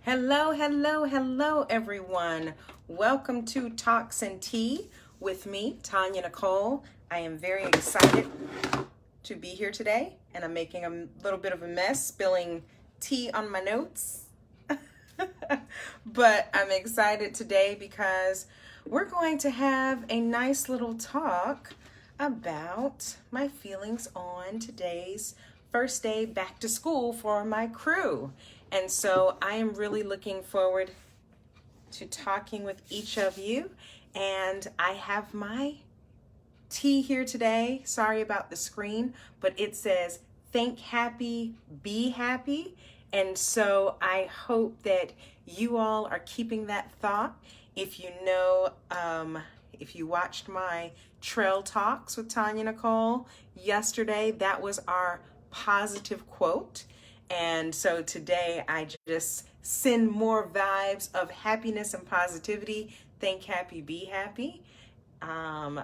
Hello, hello, hello, everyone. Welcome to Talks and Tea with me, Tonya Nicole. I am very excited to be here today, and I'm making a little bit of a mess, spilling tea on my notes. But I'm excited today because we're going to have a nice little talk about my feelings on today's first day back to school for my crew. And so I am really looking forward to talking with each of you. And I have my tea here today. Sorry about the screen, but it says, think happy, be happy. And so I hope that you all are keeping that thought. If you know, if you watched my Trail Talks with Tonya Nicole yesterday, that was our positive quote. And so today I just send more vibes of happiness and positivity. Think happy, be happy.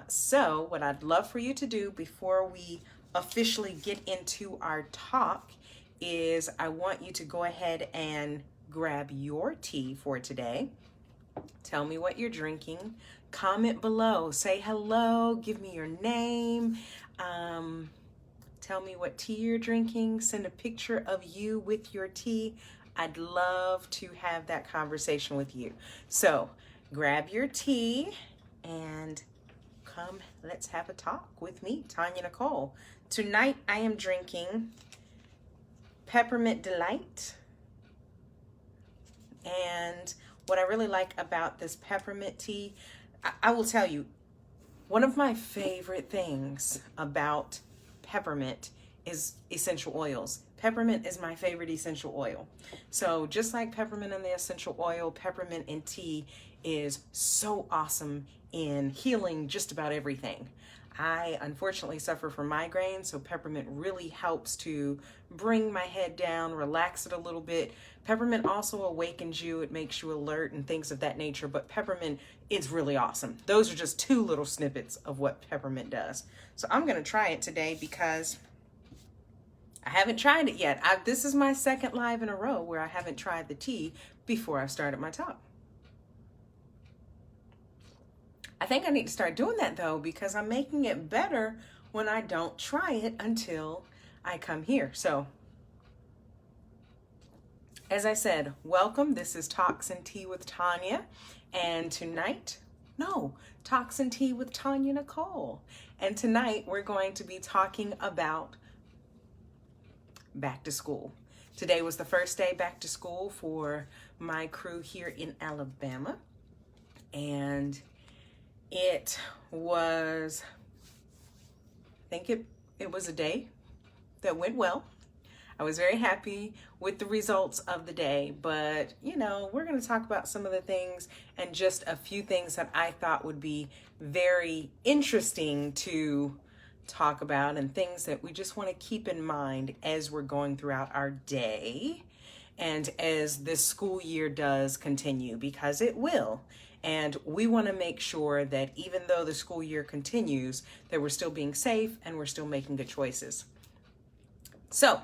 So what I'd love for you to do before we officially get into our talk is I want you to go ahead and grab your tea for today. Tell me what you're drinking. Comment below. Say hello. Give me your name. Tell me what tea you're drinking. Send a picture of you with your tea. I'd love to have that conversation with you. So grab your tea and come, let's have a talk with me, Tonya Nicole. Tonight I am drinking Peppermint Delight. And what I really like about this peppermint tea, I will tell you, one of my favorite things about peppermint is essential oils. Peppermint is my favorite essential oil. So just like peppermint and the essential oil, peppermint in tea is so awesome in healing just about everything. I unfortunately suffer from migraines, so peppermint really helps to bring my head down, relax it a little bit. Peppermint also awakens you, it makes you alert and things of that nature, but peppermint is really awesome. Those are just two little snippets of what peppermint does. So I'm gonna try it today because I haven't tried it yet. This is my second live in a row where I haven't tried the tea before I started my talk. I think I need to start doing that though, because I'm making it better when I don't try it until I come here. So, as I said, welcome. This is Talks and Tea with Tonya. And tonight, Talks and Tea with Tonya Nicole. And tonight we're going to be talking about back to school. Today was the first day back to school for my crew here in Alabama. And it was, I think it was a day that went well. I was very happy with the results of the day, but you know, we're going to talk about some of the things and just a few things that I thought would be very interesting to talk about and things that we just want to keep in mind as we're going throughout our day and as this school year does continue, because it will. And we want to make sure that even though the school year continues, that we're still being safe and we're still making good choices. So,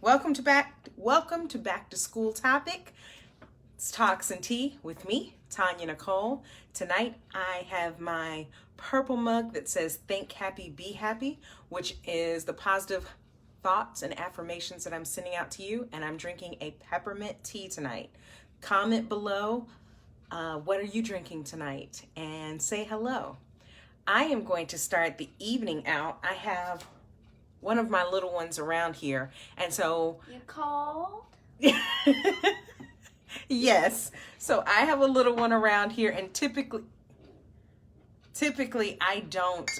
welcome to back to school topic. It's Talks and Tea with me, Tonya Nicole. Tonight I have my purple mug that says think happy, be happy, which is the positive thoughts and affirmations that I'm sending out to you, and I'm drinking a peppermint tea tonight. Comment below. What are you drinking tonight? And say hello. I am going to start the evening out. I have one of my little ones around here. And so... You called? Yes. So I have a little one around here, and typically I don't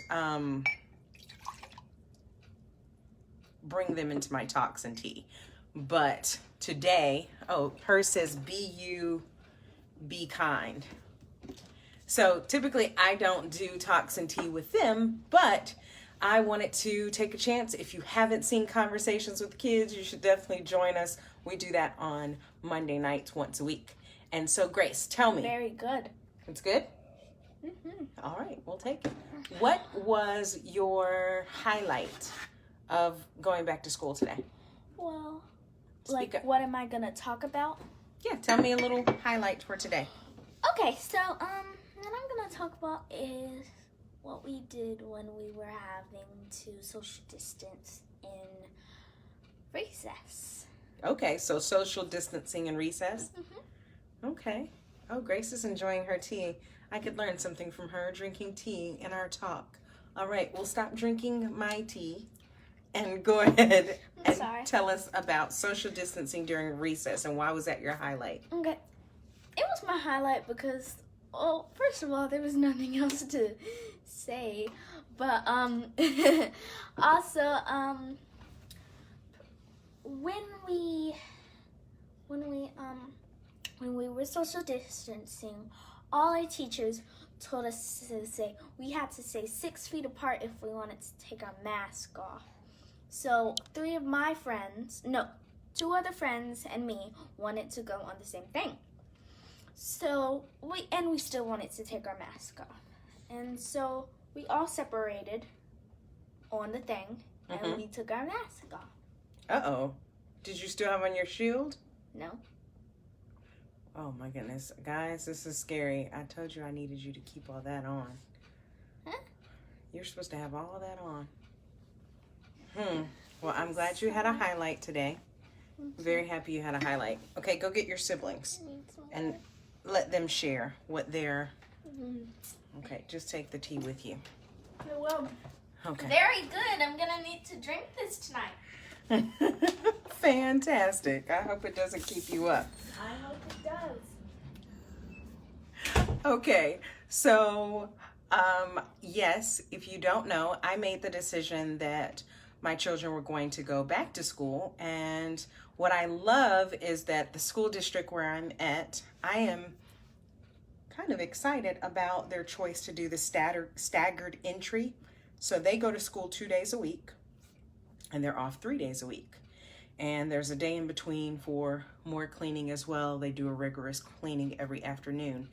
bring them into my talks and tea. But today, hers says be kind. So typically I don't do talks and tea with them, but I wanted to take a chance. If you haven't seen Conversations with Kids, you should definitely join us. We do that on Monday nights once a week. And so Grace, tell me. Very good. It's good? Mm-hmm. All right, we'll take it. What was your highlight of going back to school today? Well, Speak up. what am I going to talk about? Yeah, tell me a little highlight for today. Okay, so what I'm gonna talk about is what we did when we were having to social distance in recess. Okay, so social distancing in recess. Mm-hmm. Okay. Oh, Grace is enjoying her tea. I could learn something from her drinking tea in our talk. All right, we'll stop drinking my tea and go ahead and tell us about social distancing during recess and why was that your highlight? Okay. It was my highlight because, well, first of all, there was nothing else to say. But also, when we were social distancing, all our teachers told us to say we had to stay 6 feet apart if we wanted to take our mask off. So 2 other friends and me wanted to go on the same thing. So we still wanted to take our mask off. And so we all separated on the thing and we took our mask off. Uh-oh. Did you still have on your shield? No. Oh my goodness. Guys, this is scary. I told you I needed you to keep all that on. Huh? You're supposed to have all of that on. Well, I'm glad you had a highlight today. Very happy you had a highlight. Okay, go get your siblings and let them share what they're... Okay, just take the tea with you. Well, okay. Very good. I'm going to need to drink this tonight. Fantastic. I hope it doesn't keep you up. I hope it does. Okay, so yes, if you don't know, I made the decision that my children were going to go back to school, and what I love is that the school district where I'm at, I am kind of excited about their choice to do the staggered entry. So they go to school 2 days a week and they're off 3 days a week. And there's a day in between for more cleaning as well. They do a rigorous cleaning every afternoon.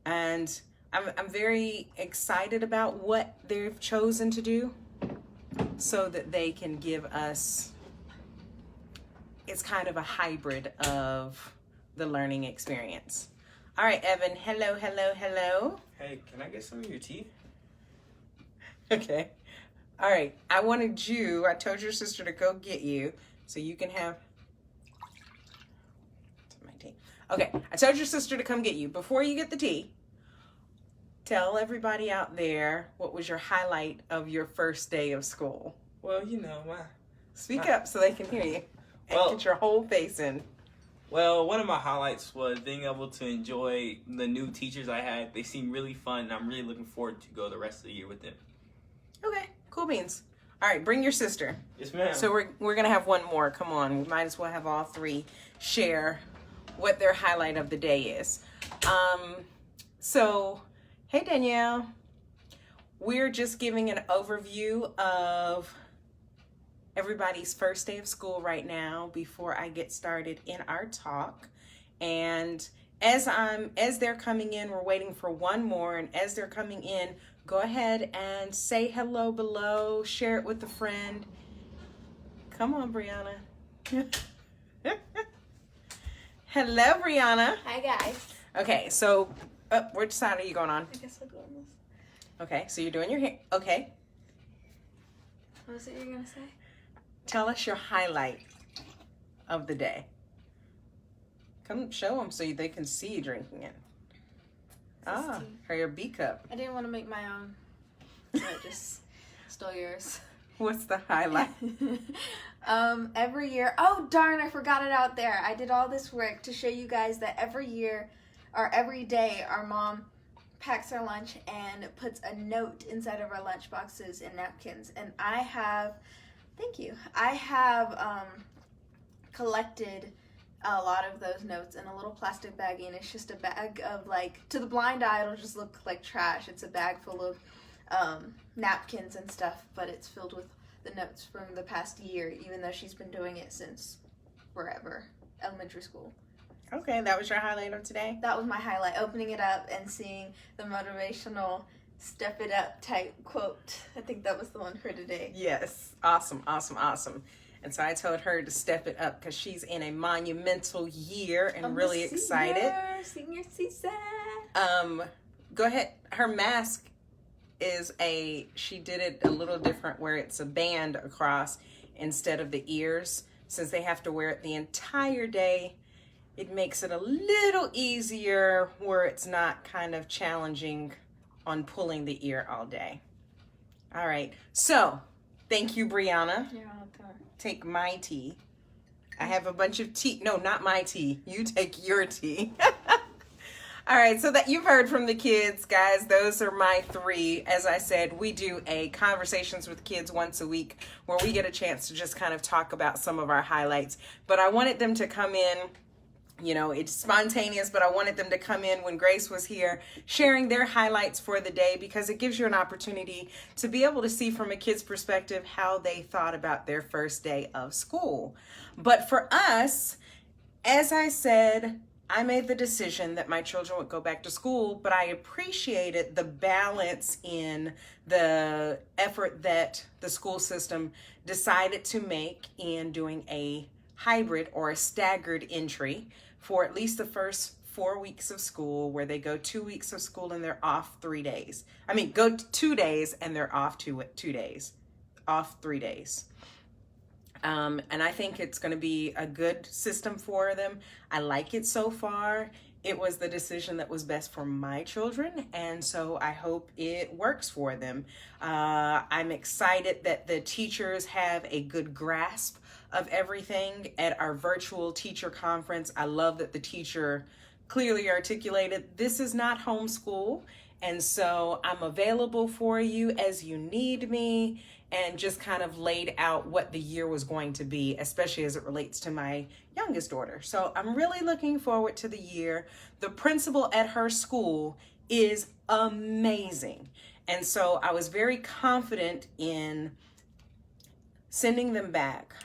And I'm very excited about what they've chosen to do so that they can give us, it's kind of a hybrid of the learning experience. All right, Evan, hello. Hey, can I get some of your tea? Okay. All right, I told your sister to go get you so you can have my tea. Okay, I told your sister to come get you. Before you get the tea, tell everybody out there what was your highlight of your first day of school. Well, Speak up so they can hear you and get your whole face in. Well, one of my highlights was being able to enjoy the new teachers I had. They seem really fun, and I'm really looking forward to go the rest of the year with them. Okay, cool beans. All right, bring your sister. Yes, ma'am. So we're going to have one more. Come on, we might as well have all three share what their highlight of the day is. So, hey, Danielle. We're just giving an overview of everybody's first day of school right now before I get started in our talk. And as they're coming in, we're waiting for one more. And as they're coming in, go ahead and say hello below, share it with a friend. Come on, Brianna. Hello, Brianna. Hi, guys. Okay, so which side are you going on? I guess I'll go on this. Okay, so you're doing your hair. Okay. What was it you were going to say? Tell us your highlight of the day. Come show them so they can see you drinking it. Your B cup. I didn't want to make my own, so I just stole yours. What's the highlight? Every year, oh darn, I forgot it out there. I did all this work to show you guys that every year, or every day, our mom packs our lunch and puts a note inside of our lunch boxes and napkins. And I have collected a lot of those notes in a little plastic baggie, and it's just a bag of, like, to the blind eye it'll just look like trash. It's a bag full of napkins and stuff, but it's filled with the notes from the past year, even though she's been doing it since forever, elementary school. Okay, that was your highlight of today? That was my highlight, opening it up and seeing the motivational step it up type quote. I think that was the one for today. Yes, awesome. And so I told her to step it up because she's in a monumental year and really excited. Senior season. Go ahead. Her mask is she did it a little different where it's a band across instead of the ears. Since they have to wear it the entire day, it makes it a little easier where it's not kind of challenging on pulling the ear all day. All right. So, thank you, Brianna. You're welcome. Take my tea. I have a bunch of tea. No, not my tea. You take your tea. All right, so that you've heard from the kids, guys. Those are my 3. As I said, we do a Conversations with Kids once a week where we get a chance to just kind of talk about some of our highlights. But I wanted them to come in, you know, it's spontaneous, but I wanted them to come in when Grace was here sharing their highlights for the day because it gives you an opportunity to be able to see from a kid's perspective how they thought about their first day of school. But for us, as I said, I made the decision that my children would go back to school, but I appreciated the balance in the effort that the school system decided to make in doing a hybrid or a staggered entry for at least the first 4 weeks of school, where they go 2 weeks of school and they're off 3 days. I mean, go 2 days and they're off 2 days, off 3 days. And I think it's going to be a good system for them. I like it so far. It was the decision that was best for my children, and so I hope it works for them. I'm excited that the teachers have a good grasp of everything at our virtual teacher conference. I love that the teacher clearly articulated, this is not homeschool, and so I'm available for you as you need me, and just kind of laid out what the year was going to be, especially as it relates to my youngest daughter. So I'm really looking forward to the year. The principal at her school is amazing. And so I was very confident in sending them back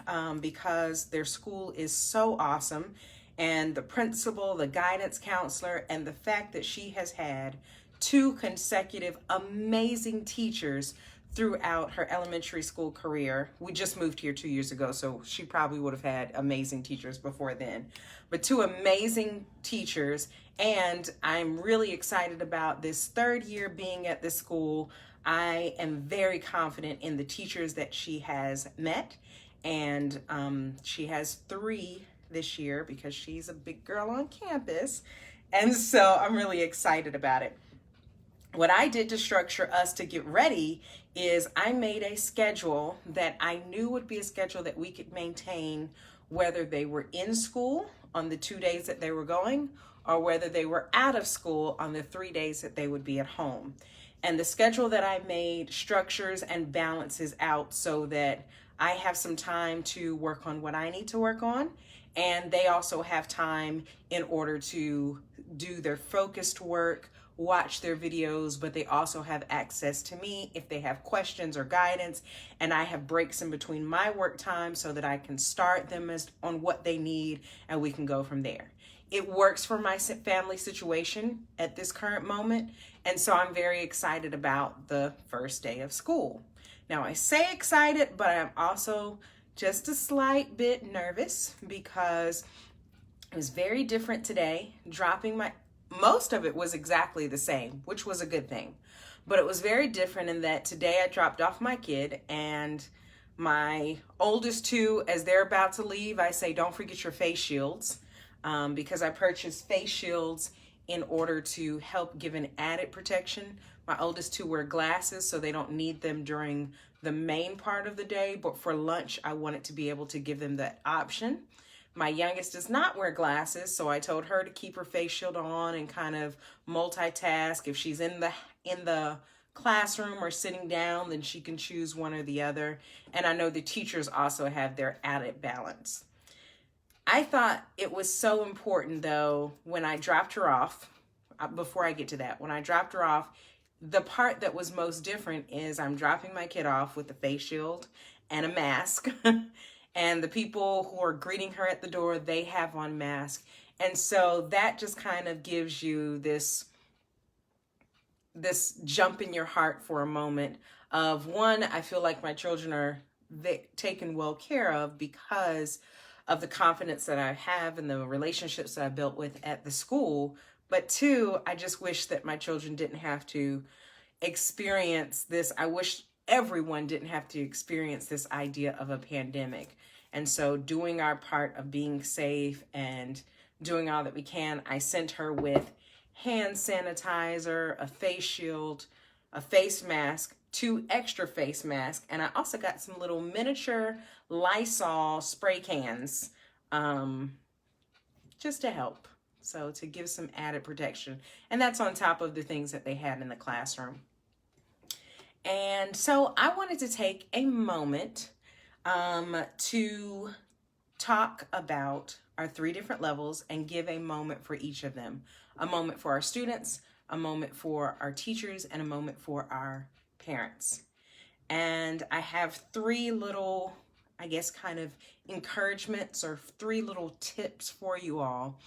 because their school is so awesome. And the principal, the guidance counselor, and the fact that she has had 2 consecutive amazing teachers throughout her elementary school career. We just moved here 2 years ago, so she probably would have had amazing teachers before then. But 2 amazing teachers, and I'm really excited about this 3rd year being at this school. I am very confident in the teachers that she has met, and she has 3 this year because she's a big girl on campus, and so I'm really excited about it. What I did to structure us to get ready is I made a schedule that I knew would be a schedule that we could maintain whether they were in school on the 2 days that they were going or whether they were out of school on the 3 days that they would be at home. And the schedule that I made structures and balances out so that I have some time to work on what I need to work on, and they also have time in order to do their focused work, watch their videos, but they also have access to me if they have questions or guidance, and I have breaks in between my work time so that I can start them on what they need, and we can go from there. It works for my family situation at this current moment, and so I'm very excited about the first day of school. Now, I say excited, but I'm also just a slight bit nervous because it was very different today. Most of it was exactly the same, which was a good thing. But it was very different in that today I dropped off my kid, and my oldest 2, as they're about to leave, I say, don't forget your face shields, because I purchased face shields in order to help give an added protection. My oldest 2 wear glasses, so they don't need them during the main part of the day, but for lunch, I wanted to be able to give them that option. My youngest does not wear glasses, so I told her to keep her face shield on and kind of multitask. If she's in the classroom or sitting down, then she can choose one or the other. And I know the teachers also have their added balance. I thought it was so important, though, when I dropped her off, before I get to that, when I dropped her off, the part that was most different is I'm dropping my kid off with a face shield and a mask. And the people who are greeting her at the door, they have on masks. And so that just kind of gives you this jump in your heart for a moment of, one, I feel like my children are taken well care of because of the confidence that I have and the relationships that I built with at the school. But two, I just wish that my children didn't have to experience this. I wish everyone didn't have to experience this idea of a pandemic. And so doing our part of being safe and doing all that we can, I sent her with hand sanitizer, a face shield, a face mask, 2 extra face masks, and I also got some little miniature Lysol spray cans just to help. So to give some added protection. And that's on top of the things that they had in the classroom. And so I wanted to take a moment to talk about our 3 different levels and give a moment for each of them. A moment for our students, a moment for our teachers, and a moment for our parents. And I have 3 little, I guess, kind of encouragements or 3 little tips for you all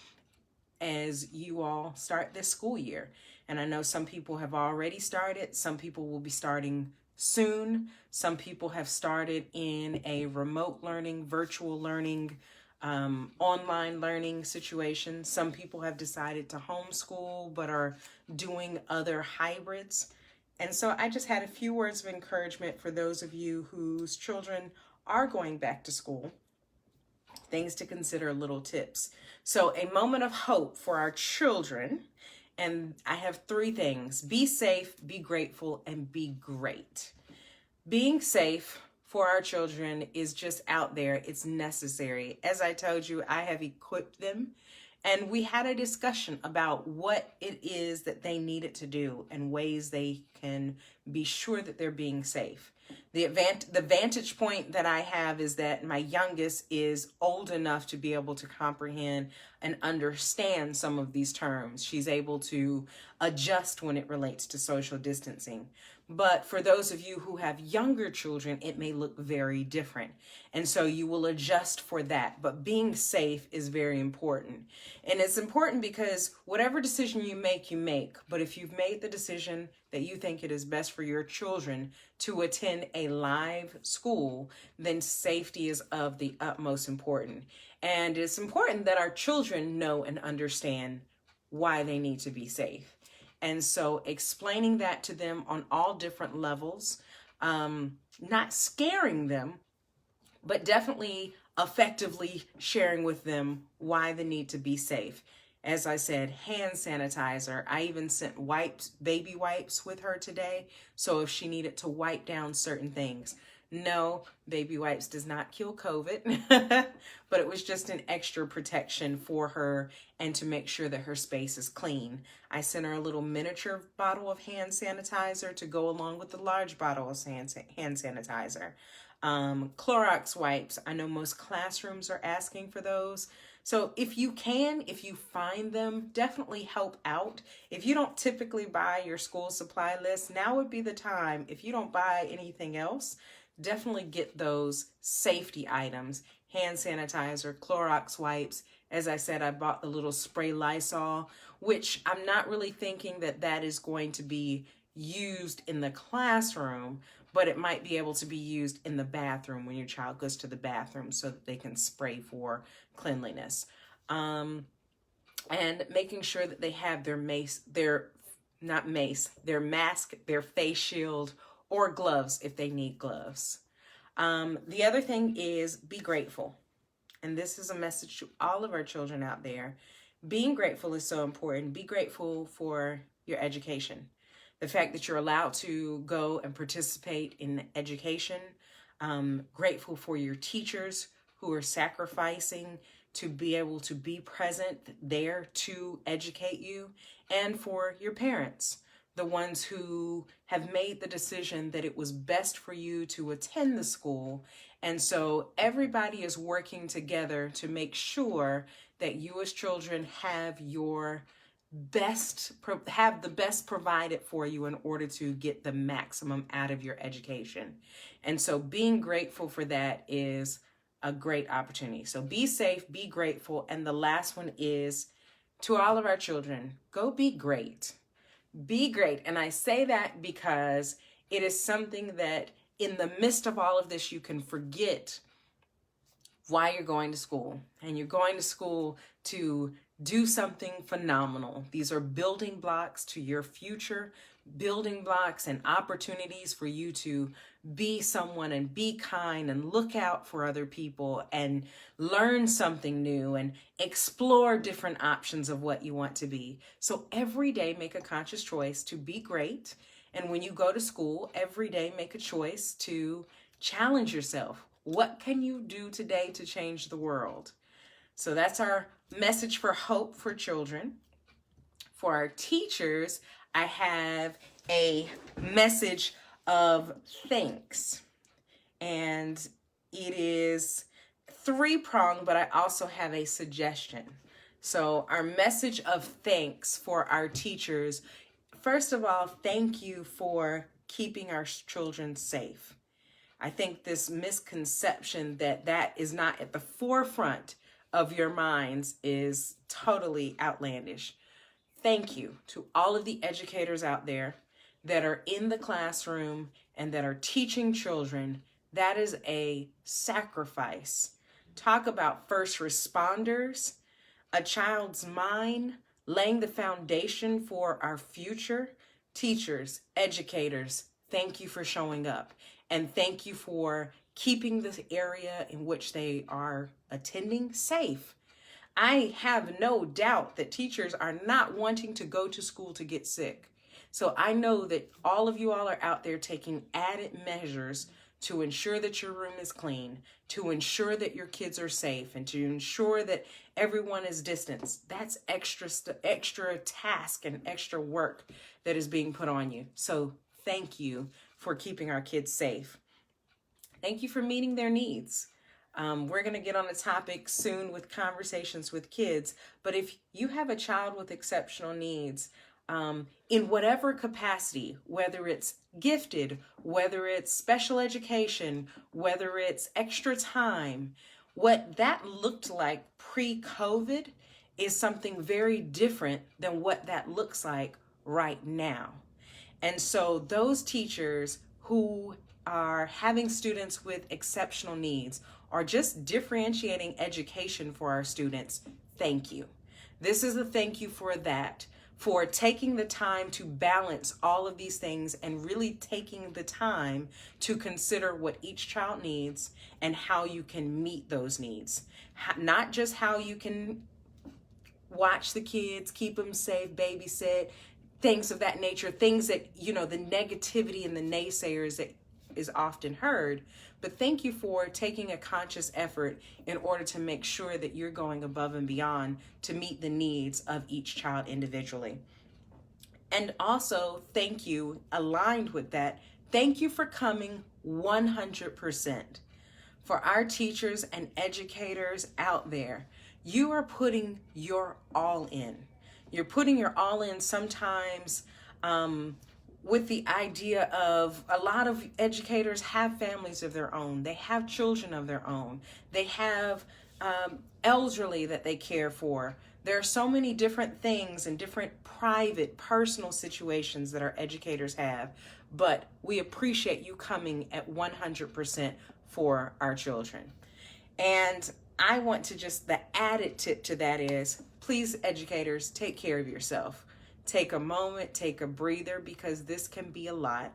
as you all start this school year. And I know some people have already started. Some people will be starting soon. Some people have started in a remote learning, virtual learning, online learning situation. Some people have decided to homeschool but are doing other hybrids. And so I just had a few words of encouragement for those of you whose children are going back to school. Things to consider, little tips. So a moment of hope for our children. And I have 3 things: be safe, be grateful, and be great. Being safe for our children is just out there. It's necessary. As I told you, I have equipped them, and we had a discussion about what it is that they needed to do and ways they can be sure that they're being safe. The vantage point that I have is that my youngest is old enough to be able to comprehend and understand some of these terms. She's able to adjust when it relates to social distancing. But for those of you who have younger children, it may look very different. And so you will adjust for that. But being safe is very important. And it's important because whatever decision you make. But if you've made the decision that you think it is best for your children to attend a live school, then safety is of the utmost importance. And it's important that our children know and understand why they need to be safe. And so explaining that to them on all different levels, not scaring them, but definitely effectively sharing with them why the need to be safe. As I said, hand sanitizer. I even sent wipes, baby wipes with her today. So if she needed to wipe down certain things. No, baby wipes does not kill COVID, but it was just an extra protection for her and to make sure that her space is clean. I sent her a little miniature bottle of hand sanitizer to go along with the large bottle of hand sanitizer. Clorox wipes. I know most classrooms are asking for those. So if you find them, definitely help out. If you don't typically buy your school supply list, now would be the time. If you don't buy anything else, definitely get those safety items: hand sanitizer, Clorox wipes. As I said, I bought the little spray Lysol, which I'm not really thinking that is going to be used in the classroom, but it might be able to be used in the bathroom when your child goes to the bathroom so that they can spray for cleanliness. And making sure that they have their mask, their face shield, or gloves if they need gloves. The other thing is be grateful. And this is a message to all of our children out there. Being grateful is so important. Be grateful for your education. The fact that you're allowed to go and participate in education. Grateful for your teachers who are sacrificing to be able to be present there to educate you. And for your parents, the ones who have made the decision that it was best for you to attend the school. And so everybody is working together to make sure that you as children have the best provided for you in order to get the maximum out of your education. And so being grateful for that is a great opportunity. So be safe, be grateful. And the last one is to all of our children, go be great. Be great. And I say that because it is something that in the midst of all of this, you can forget why you're going to school. And you're going to school to do something phenomenal. These are building blocks to your future, building blocks and opportunities for you to be someone and be kind and look out for other people and learn something new and explore different options of what you want to be. So every day make a conscious choice to be great. And when you go to school, every day make a choice to challenge yourself. What can you do today to change the world? So that's our message for hope for children. For our teachers, I have a message of thanks. And it is three-pronged, but I also have a suggestion. So our message of thanks for our teachers, first of all, thank you for keeping our children safe. I think this misconception that that is not at the forefront of your minds is totally outlandish. Thank you to all of the educators out there that are in the classroom and that are teaching children. That is a sacrifice. Talk about first responders, a child's mind, laying the foundation for our future. Teachers, educators, thank you for showing up. And thank you for keeping this area in which they are attending safe. I have no doubt that teachers are not wanting to go to school to get sick. So I know that all of you all are out there taking added measures to ensure that your room is clean, to ensure that your kids are safe, and to ensure that everyone is distanced. That's extra task and extra work that is being put on you. So thank you for keeping our kids safe. Thank you for meeting their needs. We're going to get on a topic soon with conversations with kids, but if you have a child with exceptional needs, in whatever capacity, whether it's gifted, whether it's special education, whether it's extra time, what that looked like pre-COVID is something very different than what that looks like right now. And so those teachers who are having students with exceptional needs or just differentiating education for our students, thank you. This is a thank you for that, for taking the time to balance all of these things and really taking the time to consider what each child needs and how you can meet those needs. Not just how you can watch the kids, keep them safe, babysit, things of that nature, things that, you know, the negativity and the naysayers that is often heard, but thank you for taking a conscious effort in order to make sure that you're going above and beyond to meet the needs of each child individually. And also, thank you, aligned with that, thank you for coming 100%. For our teachers and educators out there, you are putting your all in. You're putting your all in sometimes with the idea of a lot of educators have families of their own. They have children of their own. They have elderly that they care for. There are so many different things and different private, personal situations that our educators have, but we appreciate you coming at 100% for our children. And I want to just, the added tip to that is, please, educators, take care of yourself. Take a moment, take a breather, because this can be a lot,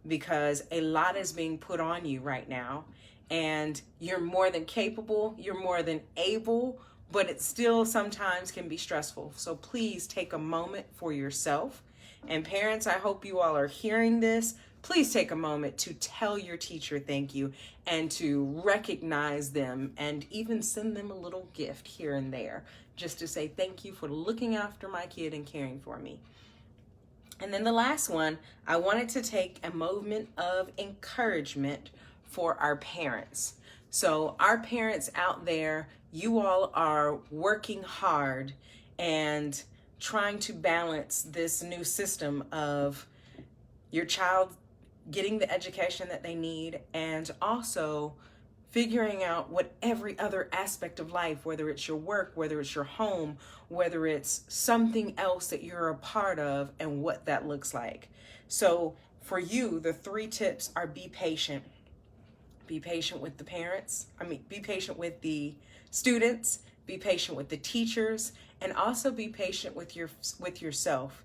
because a lot is being put on you right now, and you're more than capable, you're more than able, but it still sometimes can be stressful. So please take a moment for yourself. And parents, I hope you all are hearing this. Please take a moment to tell your teacher thank you and to recognize them and even send them a little gift here and there just to say thank you for looking after my kid and caring for me. And then the last one, I wanted to take a moment of encouragement for our parents. So our parents out there, you all are working hard and trying to balance this new system of your child getting the education that they need and also figuring out what every other aspect of life, whether it's your work, whether it's your home, whether it's something else that you're a part of, and what that looks like. So for you, the 3 tips are: be patient. Be patient with the parents. Be patient with the students, be patient with the teachers, and also be patient with yourself.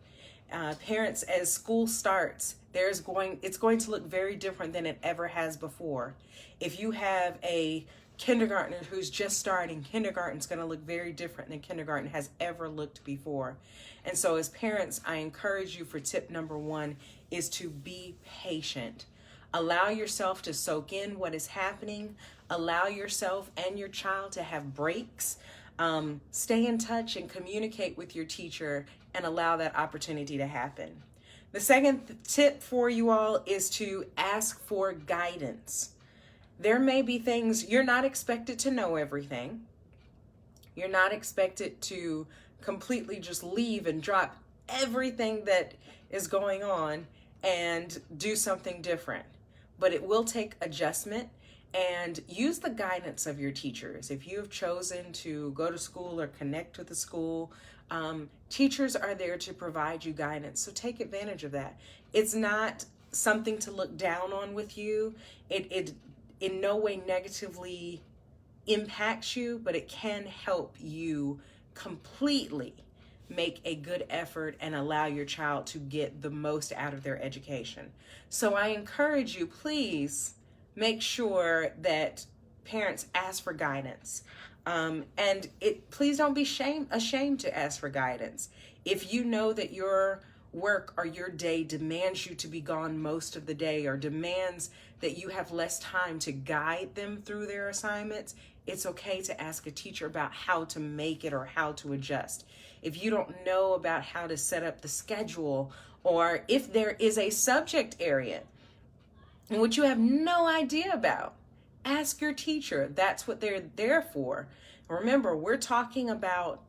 Parents, as school starts, it's going to look very different than it ever has before. If you have a kindergartner who's just starting, kindergarten's going to look very different than kindergarten has ever looked before. And so as parents, I encourage you, for tip number 1 is to be patient. Allow yourself to soak in what is happening. Allow yourself and your child to have breaks. Stay in touch and communicate with your teacher and allow that opportunity to happen. The second tip for you all is to ask for guidance. There may be things you're not expected to know everything. You're not expected to completely just leave and drop everything that is going on and do something different. But it will take adjustment, and use the guidance of your teachers. If you have chosen to go to school or connect with the school, teachers are there to provide you guidance. So take advantage of that. It's not something to look down on with you. It in no way negatively impacts you, but it can help you completely make a good effort and allow your child to get the most out of their education. So I encourage you, please make sure that parents ask for guidance. And please don't be ashamed to ask for guidance. If you know that your work or your day demands you to be gone most of the day, or demands that you have less time to guide them through their assignments, it's okay to ask a teacher about how to make it or how to adjust. If you don't know about how to set up the schedule, or if there is a subject area in which you have no idea about, ask your teacher. That's what they're there for. Remember, we're talking about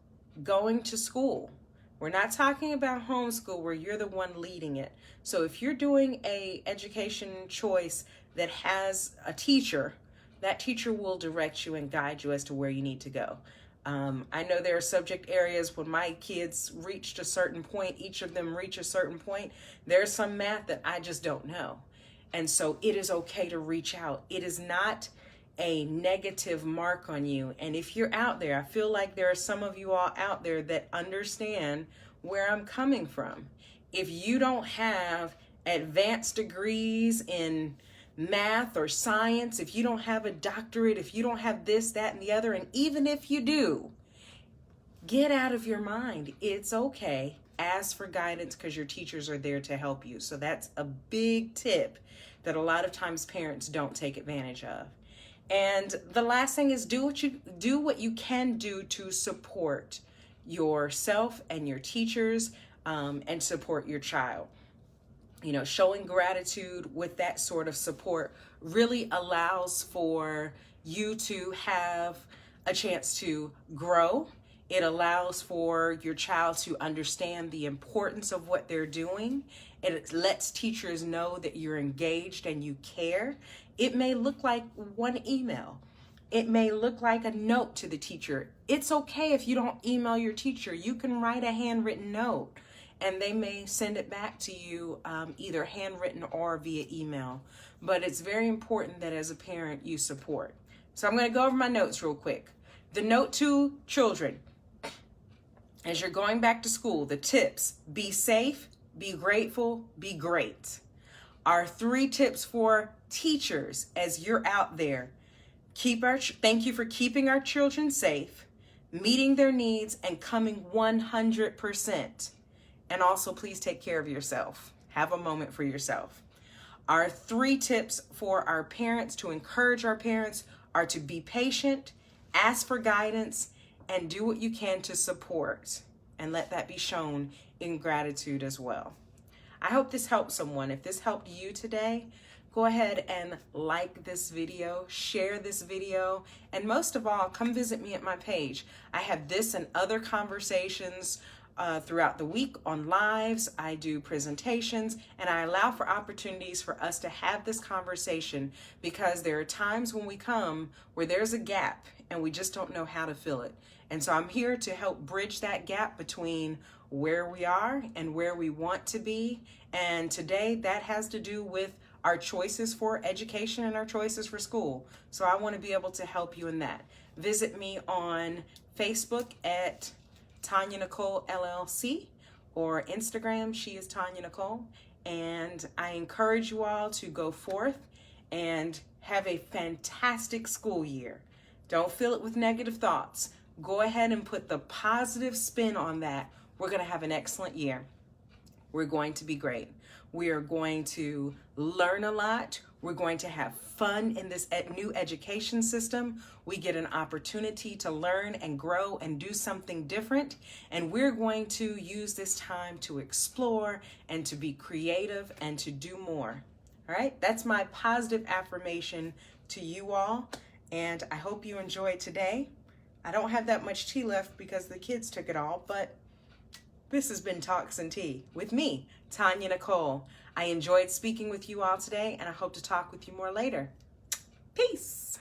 going to school. We're not talking about homeschool where you're the one leading it. So if you're doing a education choice that has a teacher, that teacher will direct you and guide you as to where you need to go. I know there are subject areas when my kids reached a certain point, each of them reach a certain point, there's some math that I just don't know. And so it is okay to reach out. It is not a negative mark on you. And if you're out there, I feel like there are some of you all out there that understand where I'm coming from. If you don't have advanced degrees in math or science, if you don't have a doctorate, if you don't have this, that, and the other, and even if you do, get out of your mind. It's okay. Ask for guidance, because your teachers are there to help you. So that's a big tip that a lot of times parents don't take advantage of. And the last thing is do what you can do to support yourself and your teachers, and support your child. You know, showing gratitude with that sort of support really allows for you to have a chance to grow. It allows for your child to understand the importance of what they're doing. It lets teachers know that you're engaged and you care. It may look like one email. It may look like a note to the teacher. It's okay if you don't email your teacher. You can write a handwritten note, and they may send it back to you either handwritten or via email. But it's very important that as a parent you support. So I'm going to go over my notes real quick. The note to children: as you're going back to school, the tips: be safe, be grateful, be great. Our 3 tips for teachers as you're out there: thank you for keeping our children safe, meeting their needs, and coming 100%. And also, please take care of yourself. Have a moment for yourself. Our 3 tips for our parents, to encourage our parents, are to be patient, ask for guidance, and do what you can to support. And let that be shown in gratitude as well. I hope this helped someone. If this helped you today, go ahead and like this video, share this video, and most of all, come visit me at my page. I have this and other conversations throughout the week on lives. I do presentations, and I allow for opportunities for us to have this conversation, because there are times when we come where there's a gap and we just don't know how to fill it. And so I'm here to help bridge that gap between where we are and where we want to be. And today that has to do with our choices for education and our choices for school. So I want to be able to help you in that. Visit me on Facebook at Tonya Nicole LLC, or Instagram, she is Tonya Nicole. And I encourage you all to go forth and have a fantastic school year. Don't fill it with negative thoughts. Go ahead and put the positive spin on that. We're going to have an excellent year. We're going to be great. We are going to learn a lot. We're going to have fun in this new education system. We get an opportunity to learn and grow and do something different. And we're going to use this time to explore and to be creative and to do more. All right, that's my positive affirmation to you all. And I hope you enjoyed today. I don't have that much tea left because the kids took it all, but this has been Talks and Tea with me, Tonya Nicole. I enjoyed speaking with you all today, and I hope to talk with you more later. Peace.